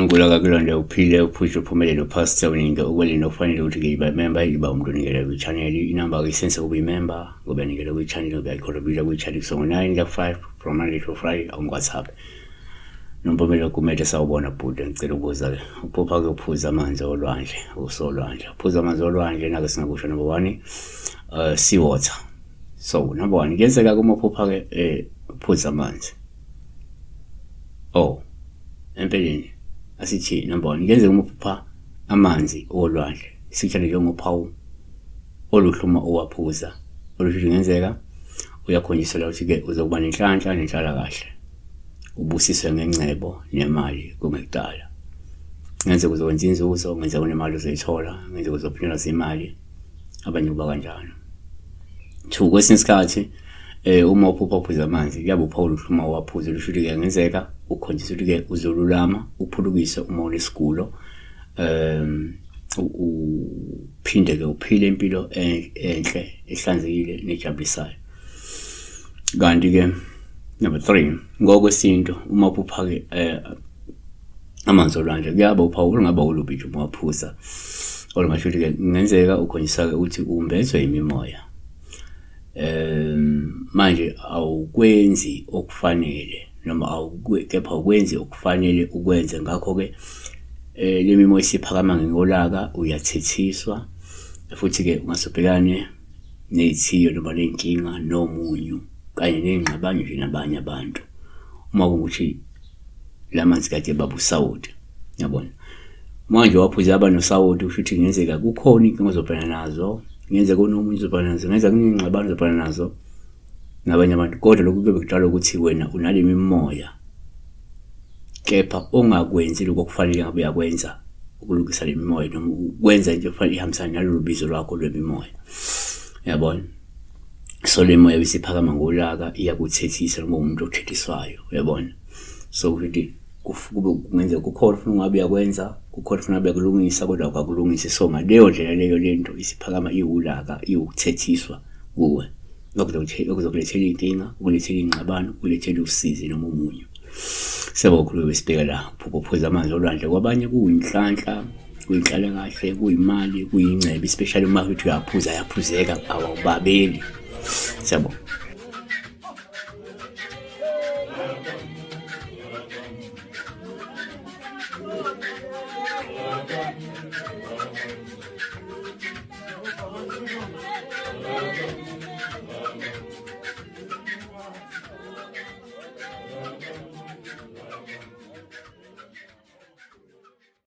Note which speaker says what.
Speaker 1: Ngula kakulonde uphile uphushe uphumelele upastor uninge ukwelini ofanele ukuthi ke iba member iba umuntu onikele ku channel inamba ke sense kube member kube nikele ku channel uyayikhulubila ku channel so 9-5 from Monday to Friday on WhatsApp. Nompomelo kumele sawubona bhuti ngicela ukubuza ke uphupha ke uphuza amanzi olwandle usolwandle uphuza amanzi olwandle nake singakusho number 1 sea water. So number 1 kuyenzeka kuma uphupha ke uphuza amanzi. Oh empeleni asithi number 1 kuyenzeka uma uphupha amanzi olwandle sithanda njengophawu oluhluma owaphuza olusho kungenzeka uyakhonyisela ukuthi ke uzokuba nenhlanhla nenhlala kahle ubusiswe ngengcebo nemali kungekudala ngenzeka uzokwenza inzuzo ngenzeka unemali uzoyithola ngenzeka uzophinda izimali abanye kuba kanjalo 2 kwesinye isikhathi uma uphupha amanzi kuyabe uphawu oluhluma owaphuza olusho ke ngenzeka ukhonjiswa ukuthi ke uzolulama uphulukise uma unesigulo uphinde ke uphile impilo enhle ehlanzekile nejabulisayo. Kanti ke number 3 ngokwesinto uma uphupha ke amanzi olwandle kuyaba uphawu olungaba olubi uma waphuza olungasho ukuthi ke ngenzeka ukhonjiswa ke ukuthi umbezwe imimoya manje awukwenzi okufanele noma kepha ukwenzi okufanele ukwenze ngakho ke lemimoya isiphakama ngolaka uyathethiswa futhi ke ungasubhekane nezithiyo noma nenkinga nomunyu kanye nengxabano nje nabanye abantu uma kungukuthi lamanzi kade babusawoti yabona manje waphuza abanosawoti usho ukuthi ngenzeka kukhona inkinga ozobhekana nazo ngenzeka unomunyu uzobhekana nazo ngenzeka kunengxabano uzobhekana nazo nabanye abantu kodwa lokhu kube kudala ukuthi wena unalemi moya kepha ongakwenzi lokho kufanele ngabe uyakwenza ukulungisa le mimoya noma ukwenza into efanele ihambisane nalolu bizo lwakho lwemimoya yabona so le moya bisiphakama ngolaka iyakuthethisa noma umuntu othethiswayo uyabona so ukuthi kungenzeka kukhona ufuna ngabe uyakwenza kukhona ufuna ngabe ukulungisa kodwa akakulungisi so ngaleyo ndlela leyo lento isiphakama iwulaka iwukuthethiswa kuwe okuzokulethela inkinga ukulethela ingxabano ukulethela usizi noma umunyu sebokhulu besibheka la uphupha amanzi olwandle kwabanye kuyinhlanhla kuyinhlala kahle kuyimali kuyingcebe especially uma uthi uyaphuza yaphuzeka awubabeli siyabona.